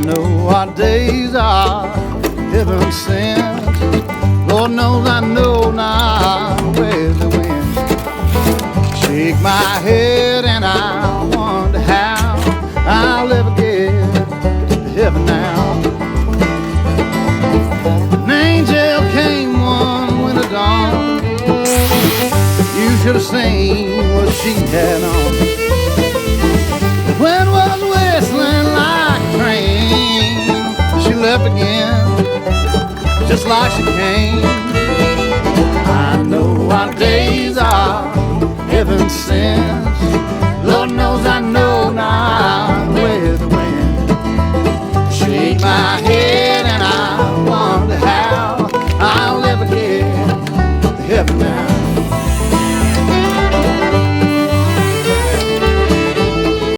know our days are heaven sent. Lord knows I know now where's the wind. Shake my head and I wonder how I'll ever get to heaven now. An angel came one winter dawn. You should have seen what she had on. The wind was whistling like a train. She left again, just like she came. I know our days are heaven sent.